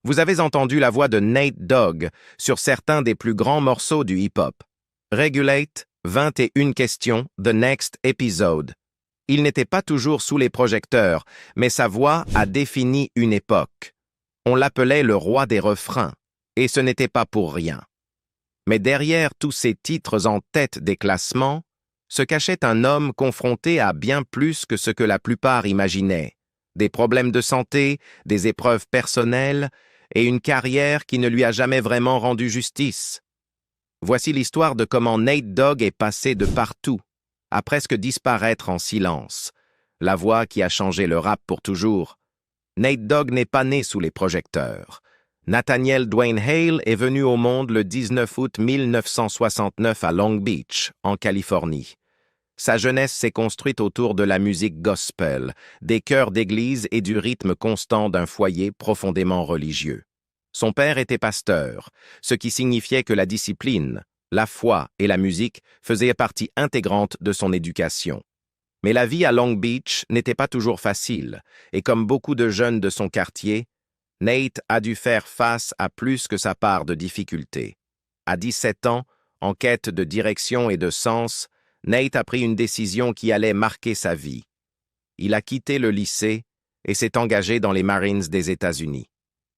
Vous avez entendu la voix de Nate Dogg sur certains des plus grands morceaux du hip-hop. Regulate, 21 questions, The Next Episode. Il n'était pas toujours sous les projecteurs, mais sa voix a défini une époque. On l'appelait le roi des refrains, et ce n'était pas pour rien. Mais derrière tous ces titres en tête des classements, se cachait un homme confronté à bien plus que ce que la plupart imaginaient. Des problèmes de santé, des épreuves personnelles et une carrière qui ne lui a jamais vraiment rendu justice. Voici l'histoire de comment Nate Dogg est passé de partout, à presque disparaître en silence. La voix qui a changé le rap pour toujours. Nate Dogg n'est pas né sous les projecteurs. Nathaniel Dwayne Hale est venu au monde le 19 août 1969 à Long Beach, en Californie. Sa jeunesse s'est construite autour de la musique gospel, des chœurs d'église et du rythme constant d'un foyer profondément religieux. Son père était pasteur, ce qui signifiait que la discipline, la foi et la musique faisaient partie intégrante de son éducation. Mais la vie à Long Beach n'était pas toujours facile, et comme beaucoup de jeunes de son quartier, Nate a dû faire face à plus que sa part de difficultés. À 17 ans, en quête de direction et de sens, Nate a pris une décision qui allait marquer sa vie. Il a quitté le lycée et s'est engagé dans les Marines des États-Unis.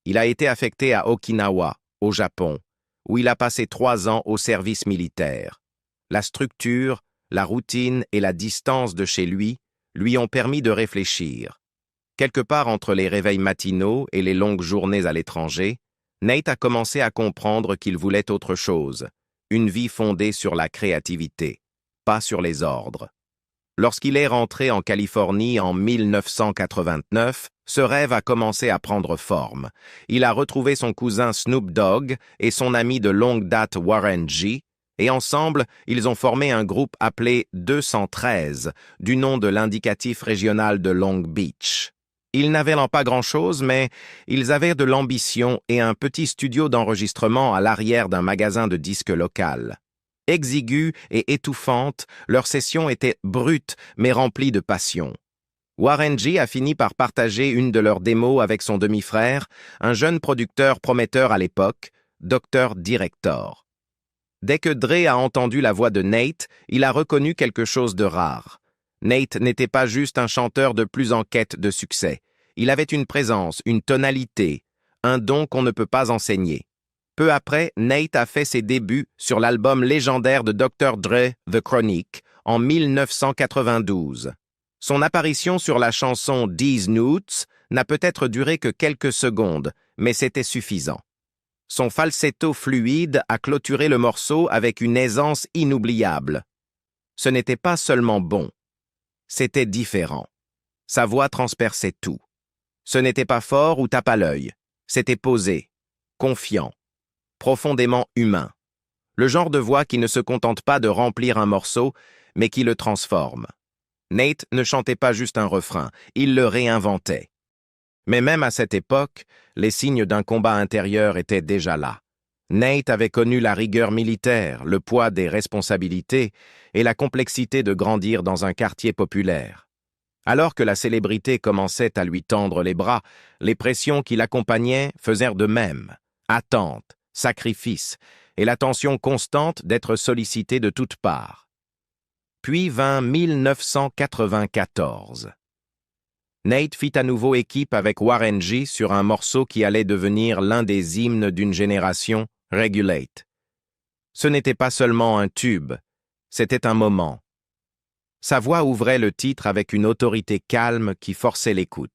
Il a été affecté à Okinawa, au Japon, où il a passé 3 ans au service militaire. La structure, la routine et la distance de chez lui ont permis de réfléchir. Quelque part entre les réveils matinaux et les longues journées à l'étranger, Nate a commencé à comprendre qu'il voulait autre chose, une vie fondée sur la créativité, pas sur les ordres. Lorsqu'il est rentré en Californie en 1989, ce rêve a commencé à prendre forme. Il a retrouvé son cousin Snoop Dogg et son ami de longue date Warren G, et ensemble, ils ont formé un groupe appelé 213, du nom de l'indicatif régional de Long Beach. Ils n'avaient pas grand-chose, mais ils avaient de l'ambition et un petit studio d'enregistrement à l'arrière d'un magasin de disques local. Exiguës et étouffantes, leurs sessions étaient brutes mais remplies de passion. Warren G a fini par partager une de leurs démos avec son demi-frère, un jeune producteur prometteur à l'époque, Dr. Director. Dès que Dre a entendu la voix de Nate, il a reconnu quelque chose de rare. Nate n'était pas juste un chanteur de plus en quête de succès. Il avait une présence, une tonalité, un don qu'on ne peut pas enseigner. Peu après, Nate a fait ses débuts sur l'album légendaire de Dr. Dre, The Chronic, en 1992. Son apparition sur la chanson These Notes n'a peut-être duré que quelques secondes, mais c'était suffisant. Son falsetto fluide a clôturé le morceau avec une aisance inoubliable. Ce n'était pas seulement bon. C'était différent. Sa voix transperçait tout. Ce n'était pas fort ou tape à l'œil. C'était posé, confiant, profondément humain. Le genre de voix qui ne se contente pas de remplir un morceau, mais qui le transforme. Nate ne chantait pas juste un refrain, il le réinventait. Mais même à cette époque, les signes d'un combat intérieur étaient déjà là. Nate avait connu la rigueur militaire, le poids des responsabilités et la complexité de grandir dans un quartier populaire. Alors que la célébrité commençait à lui tendre les bras, les pressions qui l'accompagnaient faisaient de même. Attentes, sacrifices et la tension constante d'être sollicité de toutes parts. Puis vint 1994. Nate fit à nouveau équipe avec Warren G sur un morceau qui allait devenir l'un des hymnes d'une génération, Regulate. Ce n'était pas seulement un tube, c'était un moment. Sa voix ouvrait le titre avec une autorité calme qui forçait l'écoute.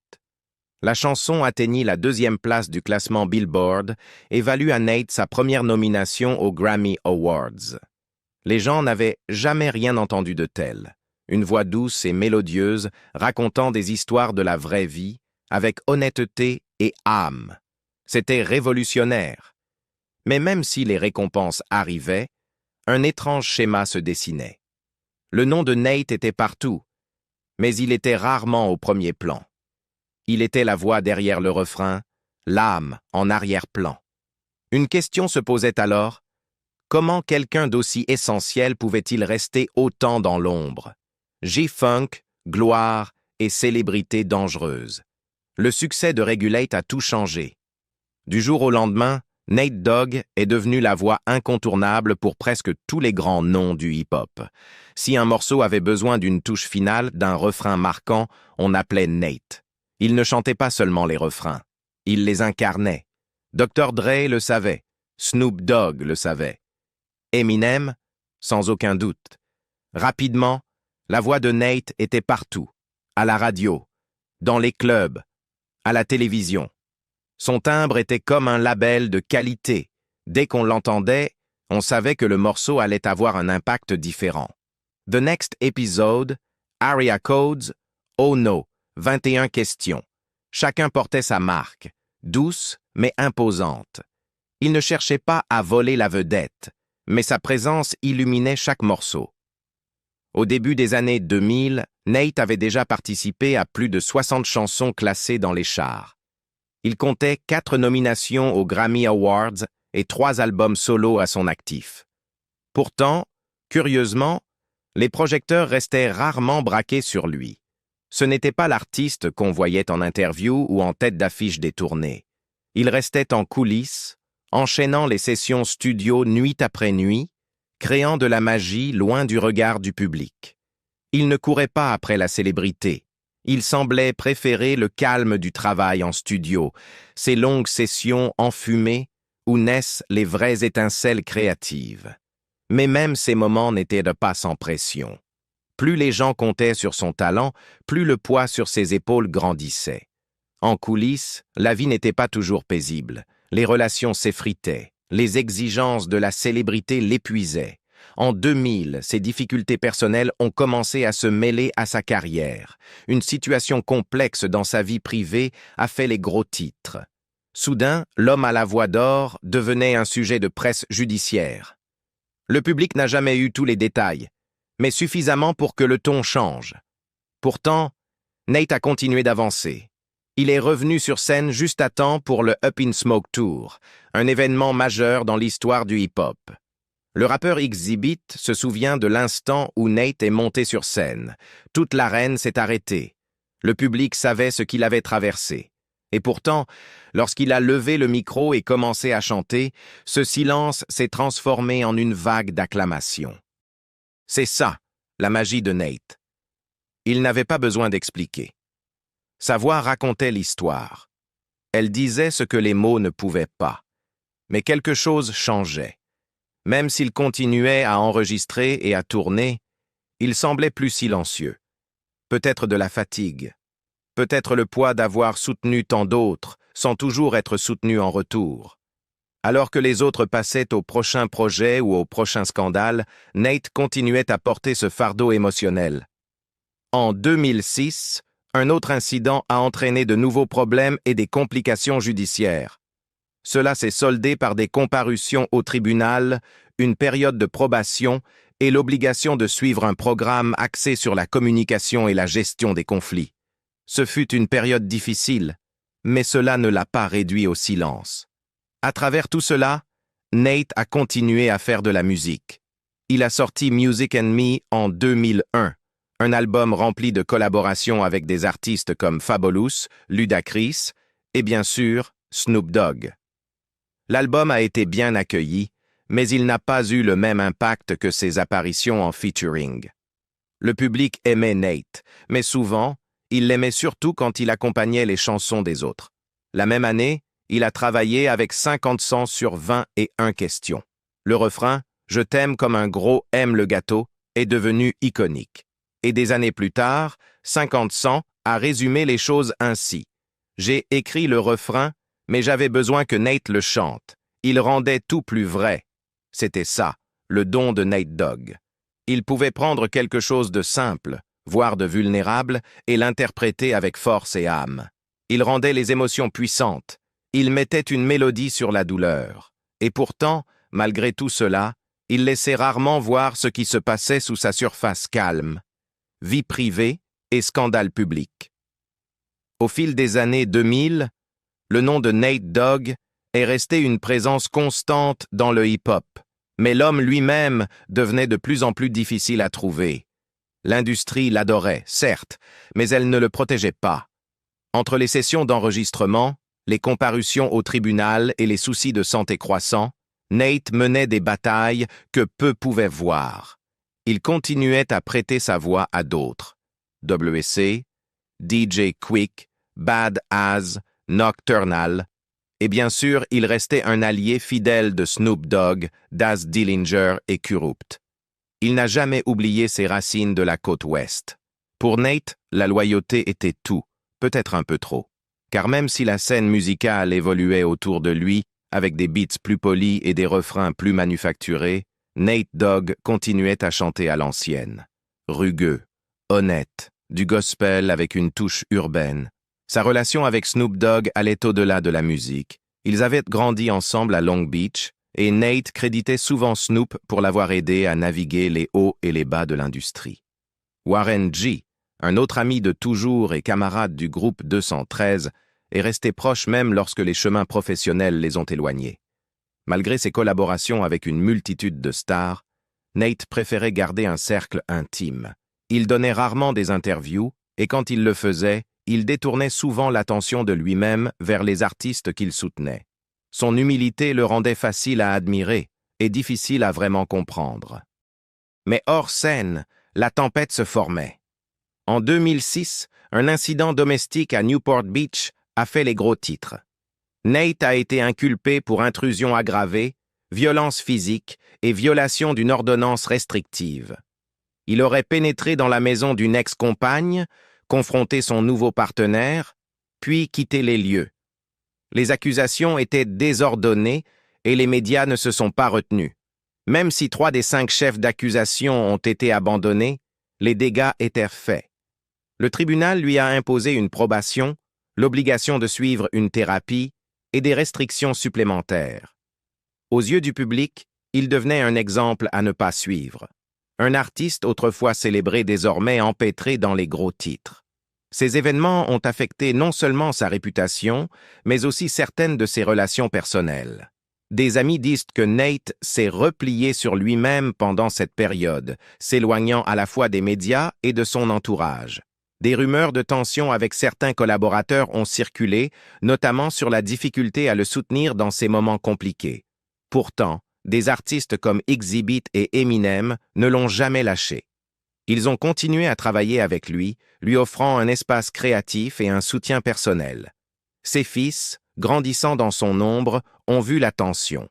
La chanson atteignit la 2e place du classement Billboard et valut à Nate sa première nomination aux Grammy Awards. Les gens n'avaient jamais rien entendu de tel. Une voix douce et mélodieuse racontant des histoires de la vraie vie, avec honnêteté et âme. C'était révolutionnaire. Mais même si les récompenses arrivaient, un étrange schéma se dessinait. Le nom de Nate était partout, mais il était rarement au premier plan. Il était la voix derrière le refrain, l'âme en arrière-plan. Une question se posait alors, comment quelqu'un d'aussi essentiel pouvait-il rester autant dans l'ombre? G-Funk, gloire et célébrité dangereuse. Le succès de Regulate a tout changé. Du jour au lendemain, Nate Dogg est devenu la voix incontournable pour presque tous les grands noms du hip-hop. Si un morceau avait besoin d'une touche finale, d'un refrain marquant, on appelait Nate. Il ne chantait pas seulement les refrains, il les incarnait. Dr. Dre le savait, Snoop Dogg le savait. Eminem, sans aucun doute. Rapidement, la voix de Nate était partout, à la radio, dans les clubs, à la télévision. Son timbre était comme un label de qualité. Dès qu'on l'entendait, on savait que le morceau allait avoir un impact différent. The Next Episode, Area Codes, Oh No, 21 questions. Chacun portait sa marque, douce mais imposante. Il ne cherchait pas à voler la vedette, mais sa présence illuminait chaque morceau. Au début des années 2000, Nate avait déjà participé à plus de 60 chansons classées dans les charts. Il comptait 4 nominations aux Grammy Awards et 3 albums solo à son actif. Pourtant, curieusement, les projecteurs restaient rarement braqués sur lui. Ce n'était pas l'artiste qu'on voyait en interview ou en tête d'affiche des tournées. Il restait en coulisses, enchaînant les sessions studio nuit après nuit, créant de la magie loin du regard du public. Il ne courait pas après la célébrité. Il semblait préférer le calme du travail en studio, ces longues sessions enfumées où naissent les vraies étincelles créatives. Mais même ces moments n'étaient pas sans pression. Plus les gens comptaient sur son talent, plus le poids sur ses épaules grandissait. En coulisses, la vie n'était pas toujours paisible. Les relations s'effritaient. Les exigences de la célébrité l'épuisaient. En 2000, ses difficultés personnelles ont commencé à se mêler à sa carrière. Une situation complexe dans sa vie privée a fait les gros titres. Soudain, l'homme à la voix d'or devenait un sujet de presse judiciaire. Le public n'a jamais eu tous les détails, mais suffisamment pour que le ton change. Pourtant, Nate a continué d'avancer. Il est revenu sur scène juste à temps pour le Up in Smoke Tour, un événement majeur dans l'histoire du hip-hop. Le rappeur Xzibit se souvient de l'instant où Nate est monté sur scène. Toute l'arène s'est arrêtée. Le public savait ce qu'il avait traversé. Et pourtant, lorsqu'il a levé le micro et commencé à chanter, ce silence s'est transformé en une vague d'acclamations. C'est ça, la magie de Nate. Il n'avait pas besoin d'expliquer. Sa voix racontait l'histoire. Elle disait ce que les mots ne pouvaient pas. Mais quelque chose changeait. Même s'il continuait à enregistrer et à tourner, il semblait plus silencieux. Peut-être de la fatigue. Peut-être le poids d'avoir soutenu tant d'autres, sans toujours être soutenu en retour. Alors que les autres passaient au prochain projet ou au prochain scandale, Nate continuait à porter ce fardeau émotionnel. En 2006, un autre incident a entraîné de nouveaux problèmes et des complications judiciaires. Cela s'est soldé par des comparutions au tribunal, une période de probation et l'obligation de suivre un programme axé sur la communication et la gestion des conflits. Ce fut une période difficile, mais cela ne l'a pas réduit au silence. À travers tout cela, Nate a continué à faire de la musique. Il a sorti Music and Me en 2001, un album rempli de collaborations avec des artistes comme Fabolous, Ludacris et bien sûr Snoop Dogg. L'album a été bien accueilli, mais il n'a pas eu le même impact que ses apparitions en featuring. Le public aimait Nate, mais souvent, il l'aimait surtout quand il accompagnait les chansons des autres. La même année, il a travaillé avec 50 Cent sur 21 questions. Le refrain « Je t'aime comme un gros aime le gâteau » est devenu iconique. Et des années plus tard, 50 Cent a résumé les choses ainsi. « J'ai écrit le refrain, mais j'avais besoin que Nate le chante. Il rendait tout plus vrai. » C'était ça, le don de Nate Dogg. Il pouvait prendre quelque chose de simple, voire de vulnérable, et l'interpréter avec force et âme. Il rendait les émotions puissantes. Il mettait une mélodie sur la douleur. Et pourtant, malgré tout cela, il laissait rarement voir ce qui se passait sous sa surface calme. Vie privée et scandale public. Au fil des années 2000, le nom de Nate Dogg est resté une présence constante dans le hip-hop, mais l'homme lui-même devenait de plus en plus difficile à trouver. L'industrie l'adorait, certes, mais elle ne le protégeait pas. Entre les sessions d'enregistrement, les comparutions au tribunal et les soucis de santé croissants, Nate menait des batailles que peu pouvaient voir. Il continuait à prêter sa voix à d'autres. WC, DJ Quick, Bad Az, Nocturnal, et bien sûr, il restait un allié fidèle de Snoop Dogg, Daz Dillinger et Kurupt. Il n'a jamais oublié ses racines de la côte ouest. Pour Nate, la loyauté était tout, peut-être un peu trop. Car même si la scène musicale évoluait autour de lui, avec des beats plus polis et des refrains plus manufacturés, Nate Dogg continuait à chanter à l'ancienne. Rugueux, honnête, du gospel avec une touche urbaine. Sa relation avec Snoop Dogg allait au-delà de la musique. Ils avaient grandi ensemble à Long Beach, et Nate créditait souvent Snoop pour l'avoir aidé à naviguer les hauts et les bas de l'industrie. Warren G, un autre ami de toujours et camarade du groupe 213, est resté proche même lorsque les chemins professionnels les ont éloignés. Malgré ses collaborations avec une multitude de stars, Nate préférait garder un cercle intime. Il donnait rarement des interviews, et quand il le faisait, il détournait souvent l'attention de lui-même vers les artistes qu'il soutenait. Son humilité le rendait facile à admirer et difficile à vraiment comprendre. Mais hors scène, la tempête se formait. En 2006, un incident domestique à Newport Beach a fait les gros titres. Nate a été inculpé pour intrusion aggravée, violence physique et violation d'une ordonnance restrictive. Il aurait pénétré dans la maison d'une ex-compagne, confronté son nouveau partenaire, puis quitté les lieux. Les accusations étaient désordonnées et les médias ne se sont pas retenus. Même si 3 des 5 chefs d'accusation ont été abandonnés, les dégâts étaient faits. Le tribunal lui a imposé une probation, l'obligation de suivre une thérapie et des restrictions supplémentaires. Aux yeux du public, il devenait un exemple à ne pas suivre. Un artiste autrefois célébré désormais empêtré dans les gros titres. Ces événements ont affecté non seulement sa réputation, mais aussi certaines de ses relations personnelles. Des amis disent que Nate s'est replié sur lui-même pendant cette période, s'éloignant à la fois des médias et de son entourage. Des rumeurs de tension avec certains collaborateurs ont circulé, notamment sur la difficulté à le soutenir dans ces moments compliqués. Pourtant, des artistes comme Xzibit et Eminem ne l'ont jamais lâché. Ils ont continué à travailler avec lui, lui offrant un espace créatif et un soutien personnel. Ses fils, grandissant dans son ombre, ont vu la tension.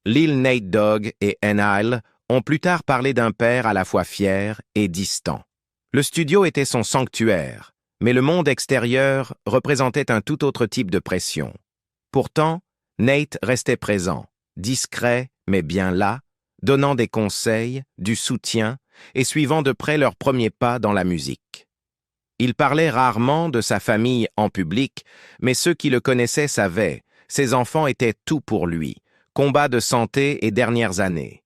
Lil Nate Dogg et N.I.L. ont plus tard parlé d'un père à la fois fier et distant. Le studio était son sanctuaire, mais le monde extérieur représentait un tout autre type de pression. Pourtant, Nate restait présent, discret mais bien là, donnant des conseils, du soutien et suivant de près leurs premiers pas dans la musique. Il parlait rarement de sa famille en public, mais ceux qui le connaissaient savaient, ses enfants étaient tout pour lui, combat de santé et dernières années.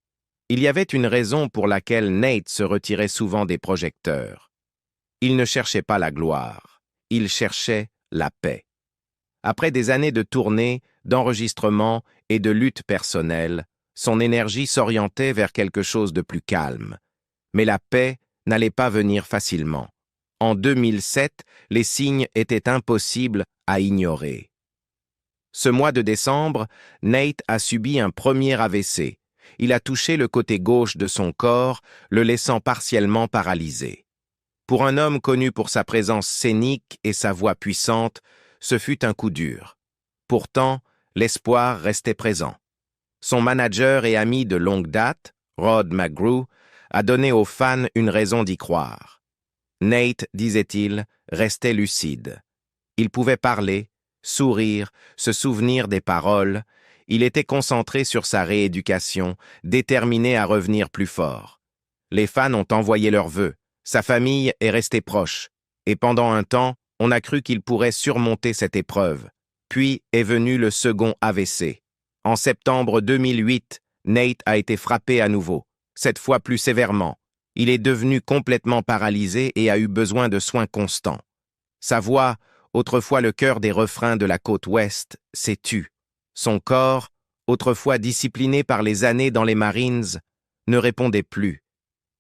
Il y avait une raison pour laquelle Nate se retirait souvent des projecteurs. Il ne cherchait pas la gloire, il cherchait la paix. Après des années de tournées, d'enregistrements et de luttes personnelles, son énergie s'orientait vers quelque chose de plus calme. Mais la paix n'allait pas venir facilement. En 2007, les signes étaient impossibles à ignorer. Ce mois de décembre, Nate a subi un premier AVC. Il a touché le côté gauche de son corps, le laissant partiellement paralysé. Pour un homme connu pour sa présence scénique et sa voix puissante, ce fut un coup dur. Pourtant, l'espoir restait présent. Son manager et ami de longue date, Rod McGrew, a donné aux fans une raison d'y croire. Nate, disait-il, restait lucide. Il pouvait parler, sourire, se souvenir des paroles. Il était concentré sur sa rééducation, déterminé à revenir plus fort. Les fans ont envoyé leurs vœux. Sa famille est restée proche. Et pendant un temps, on a cru qu'il pourrait surmonter cette épreuve. Puis est venu le second AVC. En septembre 2008, Nate a été frappé à nouveau, cette fois plus sévèrement. Il est devenu complètement paralysé et a eu besoin de soins constants. Sa voix, autrefois le cœur des refrains de la côte ouest, s'est tue. Son corps, autrefois discipliné par les années dans les Marines, ne répondait plus.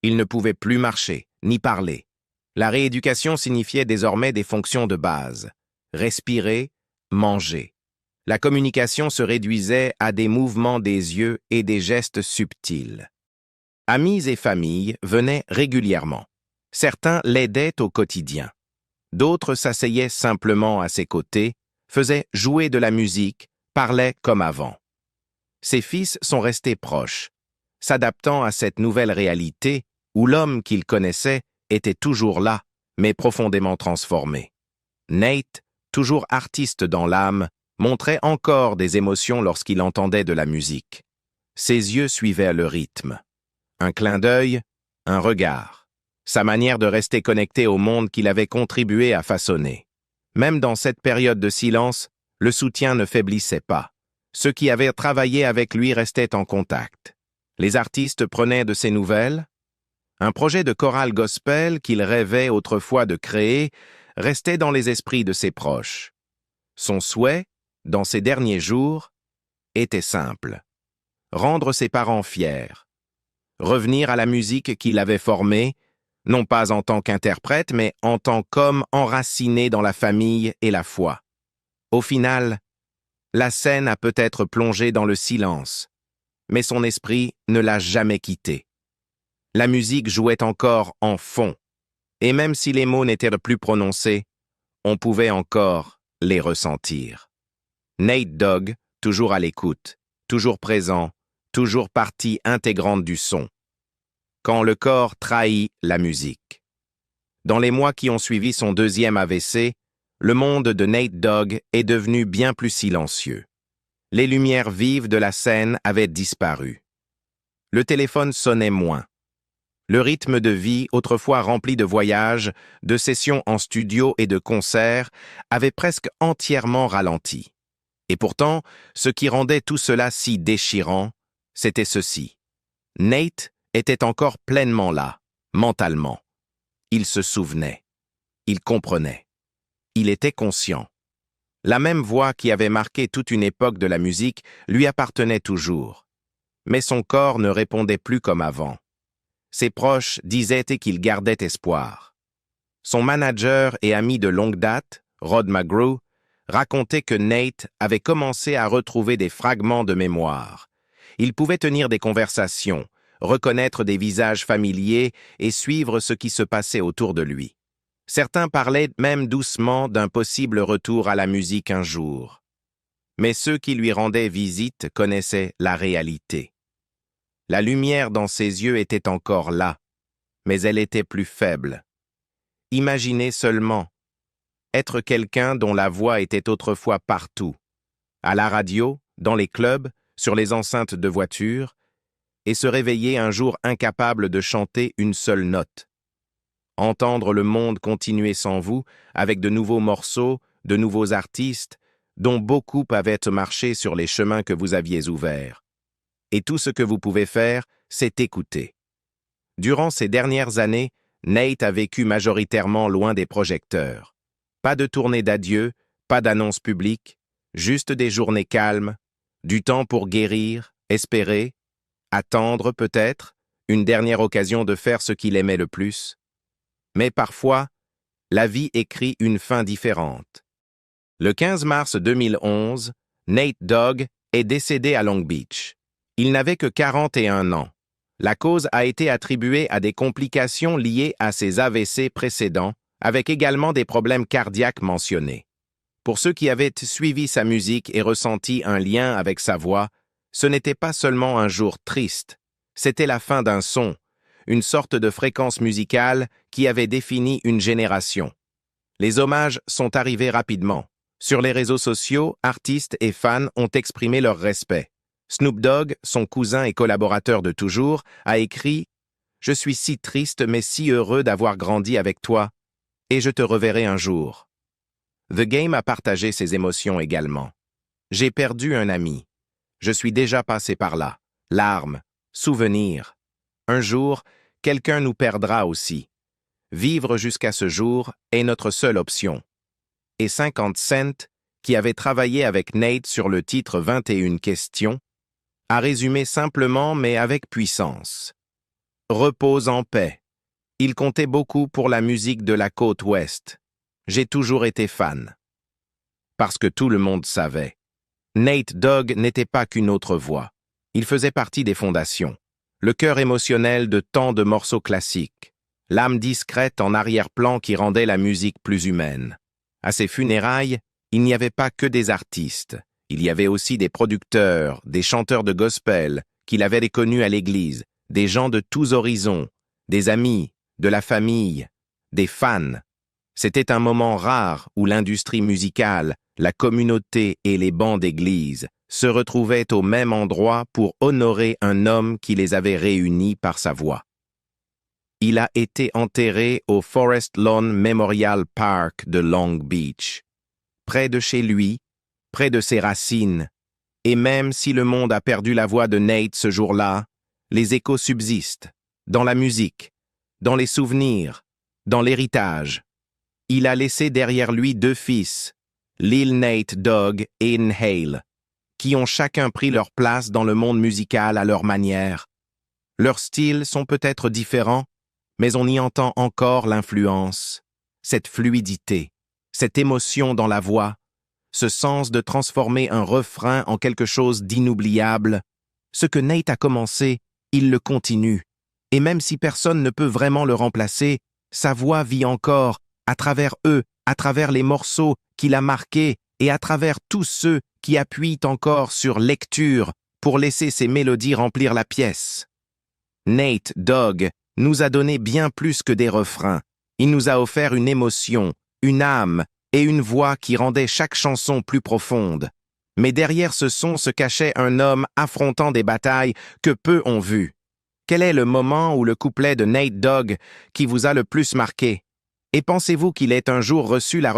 Il ne pouvait plus marcher, ni parler. La rééducation signifiait désormais des fonctions de base. Respirer, manger. La communication se réduisait à des mouvements des yeux et des gestes subtils. Amis et familles venaient régulièrement. Certains l'aidaient au quotidien. D'autres s'asseyaient simplement à ses côtés, faisaient jouer de la musique, parlaient comme avant. Ses fils sont restés proches, s'adaptant à cette nouvelle réalité où l'homme qu'il connaissait était toujours là, mais profondément transformé. Nate, toujours artiste dans l'âme, montrait encore des émotions lorsqu'il entendait de la musique. Ses yeux suivaient le rythme. Un clin d'œil, un regard. Sa manière de rester connecté au monde qu'il avait contribué à façonner. Même dans cette période de silence, le soutien ne faiblissait pas. Ceux qui avaient travaillé avec lui restaient en contact. Les artistes prenaient de ses nouvelles. Un projet de chorale gospel qu'il rêvait autrefois de créer restait dans les esprits de ses proches. Son souhait, dans ces derniers jours, était simple. Rendre ses parents fiers. Revenir à la musique qu'il avait formée, non pas en tant qu'interprète, mais en tant qu'homme enraciné dans la famille et la foi. Au final, la scène a peut-être plongé dans le silence, mais son esprit ne l'a jamais quitté. La musique jouait encore en fond, et même si les mots n'étaient plus prononcés, on pouvait encore les ressentir. Nate Dogg, toujours à l'écoute, toujours présent, toujours partie intégrante du son. Quand le corps trahit la musique. Dans les mois qui ont suivi son deuxième AVC, le monde de Nate Dogg est devenu bien plus silencieux. Les lumières vives de la scène avaient disparu. Le téléphone sonnait moins. Le rythme de vie, autrefois rempli de voyages, de sessions en studio et de concerts, avait presque entièrement ralenti. Et pourtant, ce qui rendait tout cela si déchirant, c'était ceci. Nate était encore pleinement là, mentalement. Il se souvenait. Il comprenait. Il était conscient. La même voix qui avait marqué toute une époque de la musique lui appartenait toujours. Mais son corps ne répondait plus comme avant. Ses proches disaient qu'il gardait espoir. Son manager et ami de longue date, Rod McGrew, racontait que Nate avait commencé à retrouver des fragments de mémoire. Il pouvait tenir des conversations, reconnaître des visages familiers et suivre ce qui se passait autour de lui. Certains parlaient même doucement d'un possible retour à la musique un jour. Mais ceux qui lui rendaient visite connaissaient la réalité. La lumière dans ses yeux était encore là, mais elle était plus faible. Imaginez seulement être quelqu'un dont la voix était autrefois partout, à la radio, dans les clubs, sur les enceintes de voitures, et se réveiller un jour incapable de chanter une seule note. Entendre le monde continuer sans vous, avec de nouveaux morceaux, de nouveaux artistes, dont beaucoup avaient marché sur les chemins que vous aviez ouverts. Et tout ce que vous pouvez faire, c'est écouter. Durant ces dernières années, Nate a vécu majoritairement loin des projecteurs. Pas de tournée d'adieu, pas d'annonces publiques, juste des journées calmes, du temps pour guérir, espérer, attendre peut-être, une dernière occasion de faire ce qu'il aimait le plus. Mais parfois, la vie écrit une fin différente. Le 15 mars 2011, Nate Dogg est décédé à Long Beach. Il n'avait que 41 ans. La cause a été attribuée à des complications liées à ses AVC précédents, avec également des problèmes cardiaques mentionnés. Pour ceux qui avaient suivi sa musique et ressenti un lien avec sa voix, ce n'était pas seulement un jour triste, c'était la fin d'un son, une sorte de fréquence musicale qui avait défini une génération. Les hommages sont arrivés rapidement. Sur les réseaux sociaux, artistes et fans ont exprimé leur respect. Snoop Dogg, son cousin et collaborateur de toujours, a écrit « Je suis si triste mais si heureux d'avoir grandi avec toi, et je te reverrai un jour. » The Game a partagé ses émotions également. « J'ai perdu un ami. Je suis déjà passé par là. Larmes, souvenirs. Un jour, quelqu'un nous perdra aussi. Vivre jusqu'à ce jour est notre seule option. » Et 50 Cent, qui avait travaillé avec Nate sur le titre 21 questions, a résumé simplement mais avec puissance. Repose en paix. Il comptait beaucoup pour la musique de la côte ouest. J'ai toujours été fan. Parce que tout le monde savait. Nate Dogg n'était pas qu'une autre voix. Il faisait partie des fondations, le cœur émotionnel de tant de morceaux classiques, l'âme discrète en arrière-plan qui rendait la musique plus humaine. À ses funérailles, il n'y avait pas que des artistes, il y avait aussi des producteurs, des chanteurs de gospel, qu'il avait connus à l'église, des gens de tous horizons, des amis, de la famille, des fans. C'était un moment rare où l'industrie musicale, la communauté et les bancs d'église se retrouvaient au même endroit pour honorer un homme qui les avait réunis par sa voix. Il a été enterré au Forest Lawn Memorial Park de Long Beach, près de chez lui, près de ses racines, et même si le monde a perdu la voix de Nate ce jour-là, les échos subsistent, dans la musique, dans les souvenirs, dans l'héritage. Il a laissé derrière lui 2 fils, Lil Nate Dogg et Inhale, qui ont chacun pris leur place dans le monde musical à leur manière. Leurs styles sont peut-être différents, mais on y entend encore l'influence, cette fluidité, cette émotion dans la voix, ce sens de transformer un refrain en quelque chose d'inoubliable. Ce que Nate a commencé, il le continue. Et même si personne ne peut vraiment le remplacer, sa voix vit encore à travers eux, à travers les morceaux qu'il a marqués et à travers tous ceux qui appuient encore sur lecture pour laisser ces mélodies remplir la pièce. Nate Dogg nous a donné bien plus que des refrains. Il nous a offert une émotion, une âme et une voix qui rendaient chaque chanson plus profonde. Mais derrière ce son se cachait un homme affrontant des batailles que peu ont vues. Quel est le moment ou le couplet de Nate Dogg qui vous a le plus marqué? Et pensez-vous qu'il ait un jour reçu la